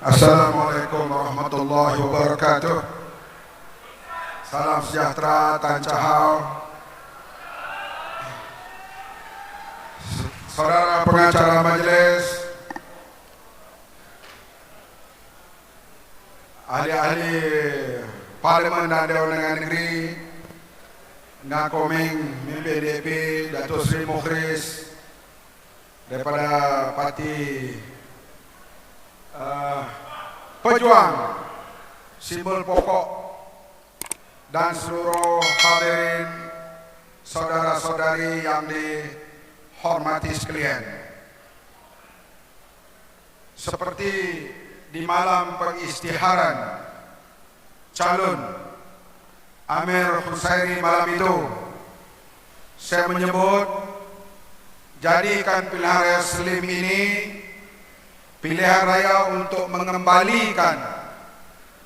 Assalamualaikum warahmatullahi wabarakatuh. Salam sejahtera, Tan Cahau. Saudara pengacara majelis, ahli-ahli Parlimen dan Dewan Undangan Negeri, Ngakoming, Mimpi DAP, Datuk Seri Mukhris daripada parti Pejuang, Simbol Pokok, dan seluruh hadirin saudara-saudari yang dihormati sekalian. Seperti di malam pengisytiharan calon Amir Husaini malam itu, saya menyebut jadikan pilihan raya Slim ini pilihan raya untuk mengembalikan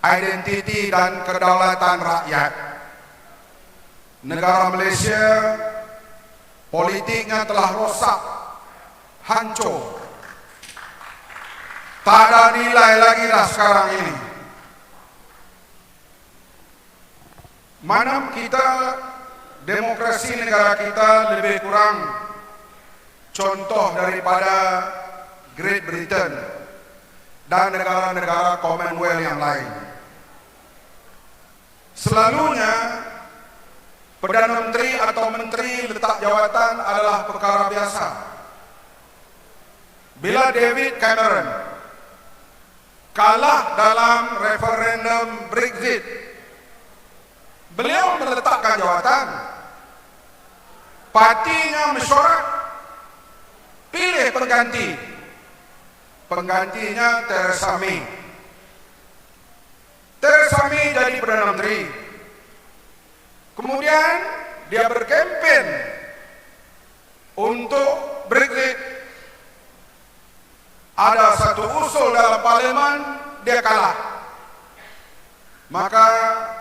identiti dan kedaulatan rakyat. Negara Malaysia politiknya telah rosak, hancur. Tak ada nilai lagi dah sekarang ini. Mana kita, demokrasi negara kita lebih kurang contoh daripada Great Britain dan negara-negara Commonwealth yang lain. Selalunya Perdana Menteri atau Menteri letak jawatan adalah perkara biasa. Bila David Cameron kalah dalam referendum Brexit, beliau meletakkan jawatan. Partinya mesyuarat pilih pengganti. Penggantinya Theresa May. Theresa May jadi Perdana Menteri. Kemudian dia berkempen untuk Brexit. Ada satu usul dalam parlimen, dia kalah. Maka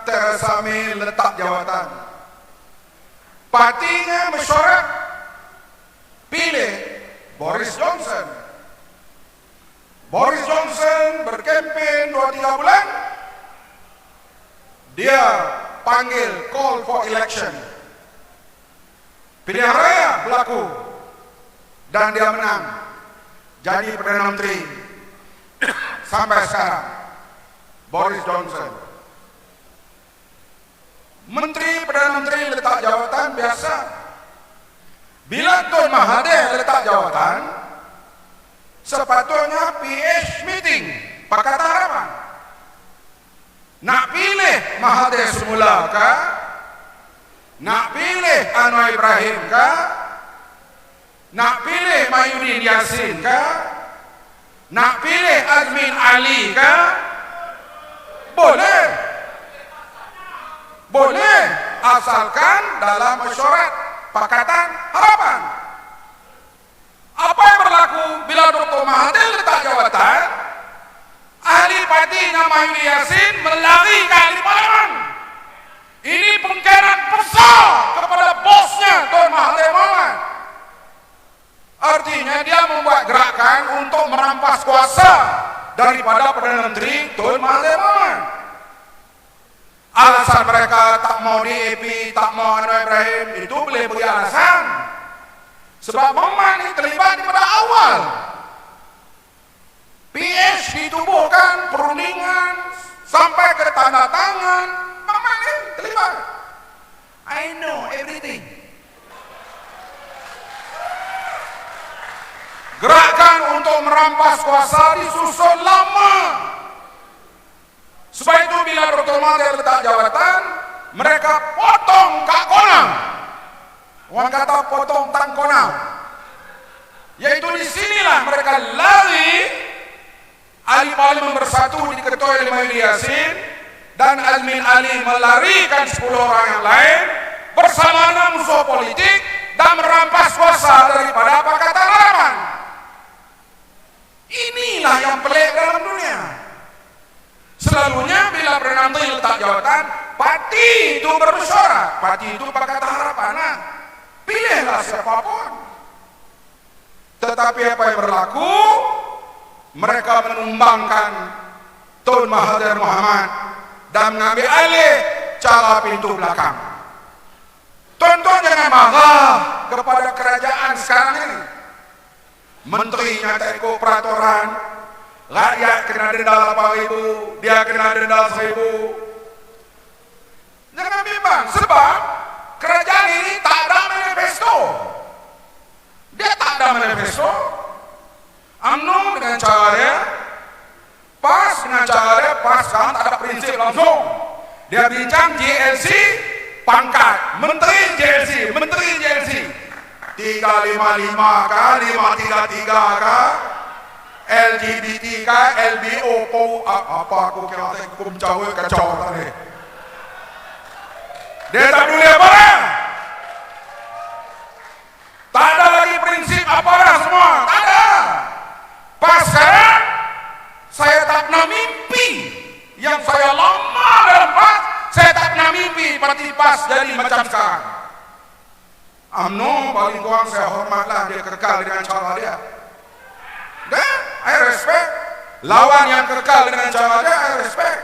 Theresa May letak jawatan. Partinya mesyuarat pilih Boris Johnson. Boris Johnson berkempen 2-3 bulan, dia panggil call for election. Pilihan raya berlaku dan dia menang jadi Perdana Menteri sampai sekarang, Boris Johnson. Menteri Perdana Menteri letak jawatan biasa. Bila Tun Mahathir letak jawatan, sepatutnya PH meeting, Pakatan Harapan. Nak pilih Mahathir semula kah? Nak pilih Anwar Ibrahim kah? Nak pilih Mahyudin Yassin kah? Nak pilih Azmin Ali kah? Boleh. Boleh, asalkan dalam mesyuarat Pakatan Harapan. Apa yang berlaku bila Dr. Mahathir letak jawatan, ahli partinya Mahyudin Yassin melari ke ahli parlimen. Ini pengkhianat besar kepada bosnya Tun Mahathir Mohamad. Artinya dia membuat gerakan untuk merampas kuasa daripada Perdana Menteri Tun Mahathir Mohamad. Alasan mereka tak mau DAP, tak mau Anwar Ibrahim, itu boleh beri alasan. Sebab Mohamad ini terlibat pada awal. PH ditubuhkan, perundingan, sampai ke tanda tangan. Mohamad ini terlibat. I know everything. Gerakan untuk merampas kuasa disusun lama. Sebab itu bila Dr. Mahathir letak jawatan, mereka potong kak konang. Orang kata potong tang konang. Yaitu di sinilah mereka lari. Ahli Parlimen bersatu diketuai oleh Mahyudin Yassin dan Azmin Ali melarikan 10 orang yang lain bersama musuh politik dan merampas kuasa daripada Pakatan Harapan. Inilah yang pelik dalam dunia. Selalunya bila Perdana Menteri letak jawatan, parti itu bermesyuarat, parti itu Pakatan Harapan. Nah, pilihlah siapapun. Tetapi apa yang berlaku? Mereka menumbangkan Tun Mahathir Mohamad dan mengambil alih cara pintu belakang. Tuan-tuan jangan marah kepada kerajaan sekarang ini. Menterinya tak ikut peraturan, rakyat kena denda 8,000, dia kena denda 1,000. Jangan bimbang, sebab kerajaan ini tak ada manifesto. Dia tak ada manifesto. UMNO dengan cara dia, PAS dengan cara dia, PAS sekarang tak ada prinsip langsung. Dia bincang JLC, pangkat Menteri JLC, Menteri JLC 355 kah, 533 kah, LGBT kah, LBO apa aku kira hukum Jawa kacau tadi. Dia tak peduli apa dah. Tak ada lagi prinsip apa dah semua, tak ada. Pas sekarang saya tak pernah mimpi, yang saya lama dalam PAS, saya tak pernah mimpi parti PAS jadi macam sekarang. UMNO paling kurang saya hormatlah, dia kekal dengan cara dia. Dan I respect. Lawan yang kekal dengan cara dia, I respect.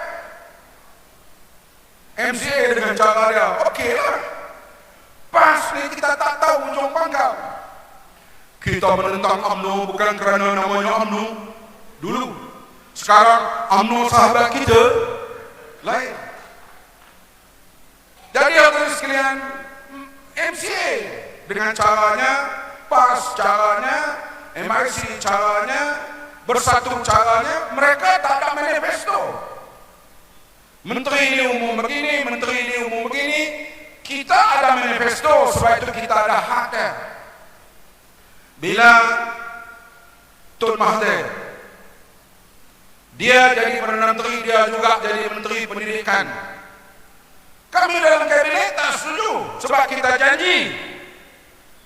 MCA dengan cara dia, okey lah. PAS ni kita tak tahu ujung pangkal. Kita menentang UMNO bukan kerana namanya UMNO dulu. Sekarang UMNO sahabat kita lain. Jadi hadirin sekalian, MCA dengan caranya, PAS caranya, MIC caranya, Bersatu caranya, mereka tak ada manifesto. Menteri ini umum begini, menteri ini umum begini. Kita ada manifesto, sebab itu kita ada hak dia. Bila Tun Mahathir dia jadi Perdana Menteri, dia juga jadi Menteri Pendidikan. Kami dalam kabinet tak setuju, sebab kita janji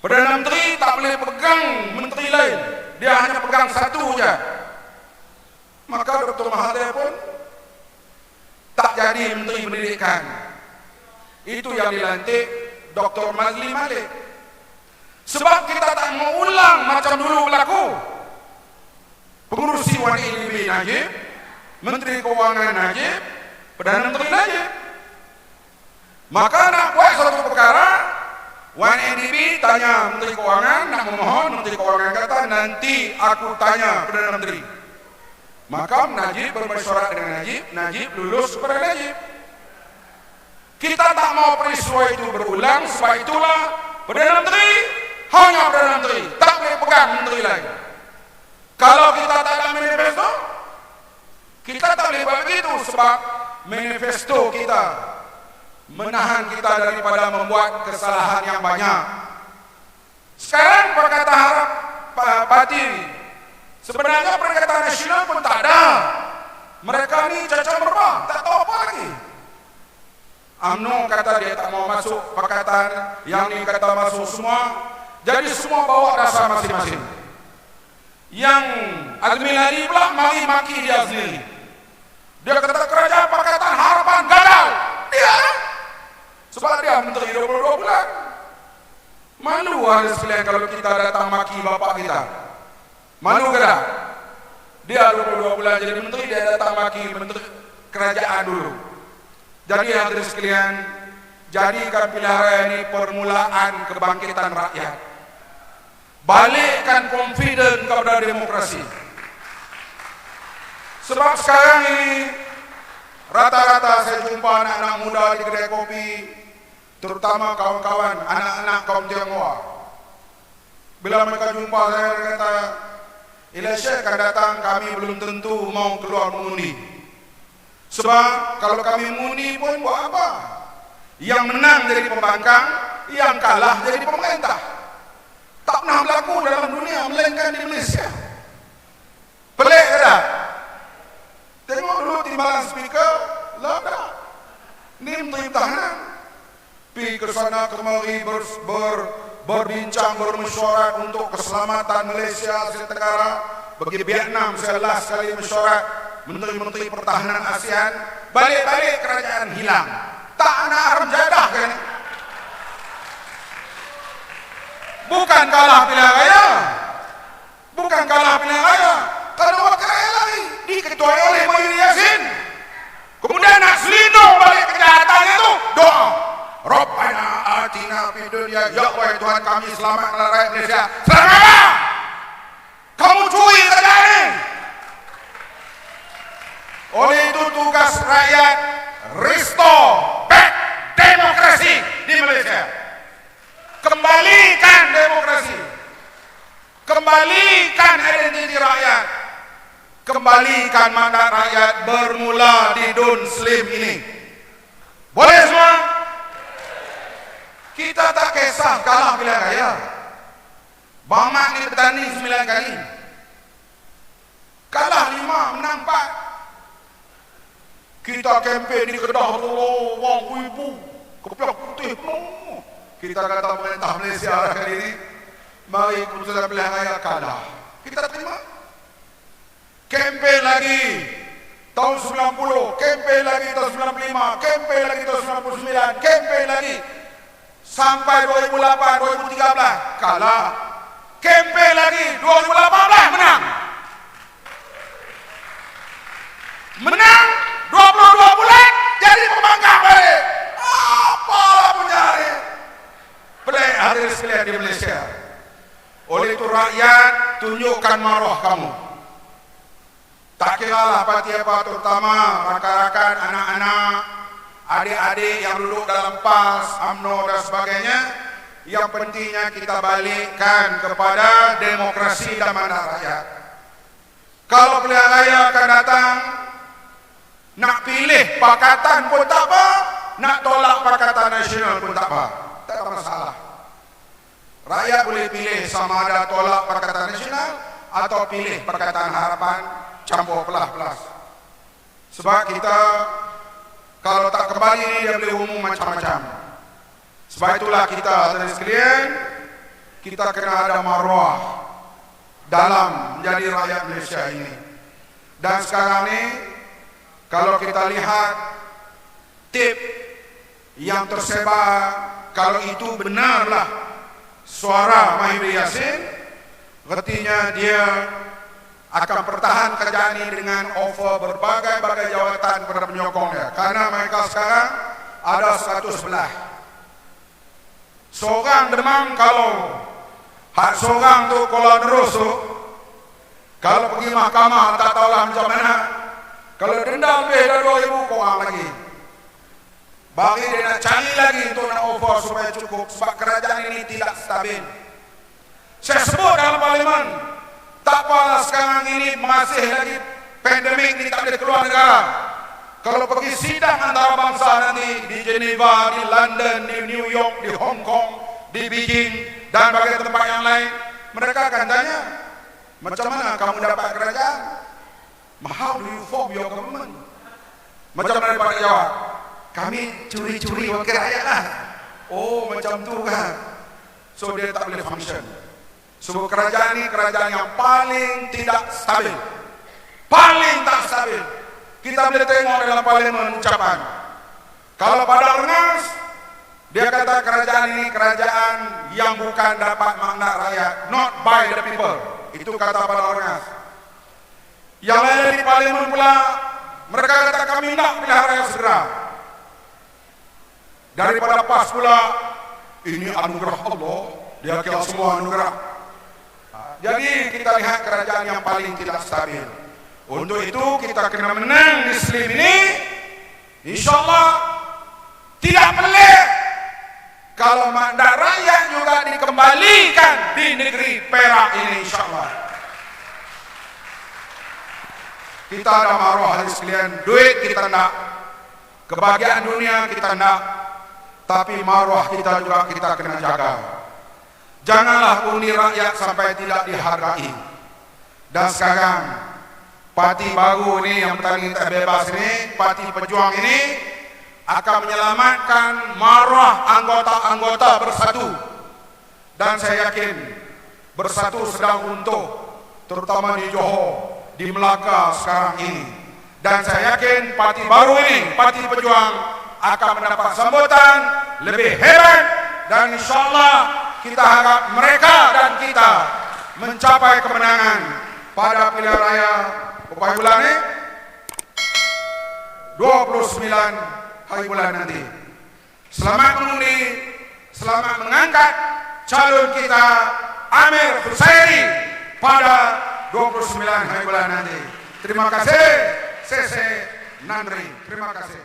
Perdana Menteri tak boleh pegang menteri lain, dia hanya pegang satu saja. Maka Dr. Mahathir pun tak jadi Menteri Pendidikan. Itu yang dilantik Dr. Mazli Malik. Sebab kita tak mau ulang macam dulu berlaku. Pengurusi UNDP Najib, Menteri Keuangan Najib, Perdana Menteri Najib. Maka nak buat satu perkara, UNDP tanya Menteri Keuangan, nak memohon, Menteri Keuangan kata nanti aku tanya Perdana Menteri. Maka Najib bermesyuarat dengan Najib, Najib lulus kepada Najib. Kita tak mau peristiwa itu berulang, sebab itulah Perdana Menteri hanya Perdana Menteri, tak boleh pegang menteri lain. Kalau kita tak ada manifesto, kita tak boleh buat begitu, sebab manifesto kita menahan kita daripada membuat kesalahan yang banyak. Sekarang Perkataan Harap Parti, sebenarnya Perkataan Nasional pun tak ada. Mereka ni cacat merbah, tak tahu apa lagi. UMNO kata dia tak mau masuk Pakatan, yang ni kata masuk semua. Jadi semua bawa rasa masing-masing. Yang Al-Miladi pula mari maki dia sendiri. Dia kata kerajaan Pakatan Harapan gagal. Dia sebab dia menteri 22 bulan. Malu ahli sekalian kalau kita datang maki bapak kita. Malu ke tak? Dia 22 bulan jadi menteri, dia datang maki menteri kerajaan dulu. Jadi hadirin sekalian, jadikan pilihan raya ini permulaan kebangkitan rakyat. Balikkan confident kepada demokrasi. Sebab sekarang ini rata-rata saya jumpa anak-anak muda di kedai kopi, terutama kawan-kawan anak-anak kaum Tionghoa. Bila mereka jumpa saya, kata election akan datang, kami belum tentu mau keluar mengundi. Sebab kalau kami mengundi pun buat apa? Yang menang jadi pembangkang, yang kalah jadi pemerintah. Tak pernah berlaku dalam dunia, melainkan di Malaysia. Pelik ke tak? Tengok dulu timbalan speaker, lah tak. Ini Menteri Pertahanan pergi ke sana kemari berbincang, bermesyuarat untuk keselamatan Malaysia, Asia Tenggara. Pergi Vietnam, saya last kali mesyuarat Menteri-Menteri Pertahanan ASEAN. Balik-balik kerajaan hilang. Tak nak haram jadah kan? Bukan kalah pilihan raya. Bukan kalah pilihan raya. Kerana wakil raya lari diketuai oleh Muhyiddin Yassin. wahai Tuhan kami, selamatkanlah rakyat Malaysia. Selamat! Kamu curi kerajaan ini. Oleh itu tugas rakyat restore back demokrasi di Malaysia. Kembalikan demokrasi. Kembalikan identiti rakyat. Kembalikan mandat rakyat bermula di Dun Slim ini. Boleh semua? Kita tak kisah kalah pilihan raya. Bang Mat ni bertanding 9 kali. Kalah 5, menang 4. Kita kempen di Kedah dulu, wang ibu, kepiak putih. Kita kata pemerintah Malaysia kali ini, mari keputusan pilihan raya kalah. Kita terima. Kempen lagi tahun 90, kempen lagi tahun 95, kempen lagi tahun 99, kempen lagi sampai 2008, 2013 kalah. Kempen lagi 2018 menang. Menang 22 bulan jadi pembangkang balik. Apalah mencari pelik hadir sekalian di Malaysia. Oleh itu rakyat tunjukkan marwah kamu. Tak kiralah parti apa, terutama rakan-rakan, anak-anak, adik-adik yang duduk dalam PAS, UMNO dan sebagainya. Yang pentingnya kita balikkan kepada demokrasi dan mandat rakyat. Kalau pilihan raya akan datang, nak pilih Pakatan pun tak apa, nak tolak Pakatan Nasional pun tak apa. Tak ada masalah. Rakyat boleh pilih sama ada tolak Pakatan Nasional atau pilih Pakatan Harapan campur pelas-pelas. Sebab kita kalau tak kembali ini dia boleh umum macam-macam. Sebab itulah kita dari sekalian, kita kena ada maruah dalam menjadi rakyat Malaysia ini. Dan sekarang ini kalau kita lihat tip yang tersebar, kalau itu benarlah suara Mahyudin Yassin, artinya dia akan pertahan kerajaan ini dengan offer berbagai-bagai jawatan kepada penyokongnya. Karena mereka sekarang ada 111. Seorang demam kalau hak seorang tu kalau terus tu, kalau pergi mahkamah tak tahulah macam mana. Kalau denda lebih dari 2,000 korang lagi. Bagi dia nak cari lagi untuk nak offer supaya cukup. Sebab kerajaan ini tidak stabil. Saya sebut dalam parlimen, tak apalah sekarang ini masih lagi pandemik ni, tak boleh keluar negara. Kalau pergi sidang antarabangsa nanti di Geneva, di London, di New York, di Hong Kong, di Beijing dan berbagai tempat yang lain, mereka akan tanya, macam mana kamu dapat kerajaan? How do you form your government? Macam mana dapat jawab? Kami curi-curi wakil rakyat lah. Oh macam tu kan. So dia tak boleh function. So kerajaan ini kerajaan yang paling tidak stabil, paling tak stabil. Kita boleh tengok dalam parlimen ucapan. Kalau pada Rengas, dia kata kerajaan ini kerajaan yang bukan dapat mandat rakyat, not by the people. Itu kata pada Rengas. Yang lain di parlimen pula, mereka kata kami nak pilihan raya segera. Daripada PAS pula, ini anugerah Allah, dia kira semua anugerah. Jadi kita lihat kerajaan yang paling tidak stabil. Untuk itu kita kena menang di Slim ini. InsyaAllah tidak pelik kalau mandat rakyat juga dikembalikan di negeri Perak ini, insyaAllah. Kita ada maruah hari sekalian. Duit kita nak, kebahagiaan dunia kita nak, tapi maruah kita juga kita kena jaga. Janganlah undi rakyat sampai tidak dihargai. Dan sekarang parti baru ini yang bertanding tak bebas ini, parti pejuang ini akan menyelamatkan maruah anggota-anggota bersatu. Dan saya yakin bersatu sedang runtuh, terutama di Johor, di Melaka sekarang ini. Dan saya yakin parti baru ini, parti pejuang, akan mendapat sambutan lebih hebat. Dan insyaAllah kita harap mereka dan kita mencapai kemenangan pada pilihan raya berapa bulan ini? 29 hari bulan nanti. Selamat mengundi, selamat mengangkat calon kita Amir Husaini pada 29 hari bulan nanti. Terima kasih. Sese Nandri. Terima kasih.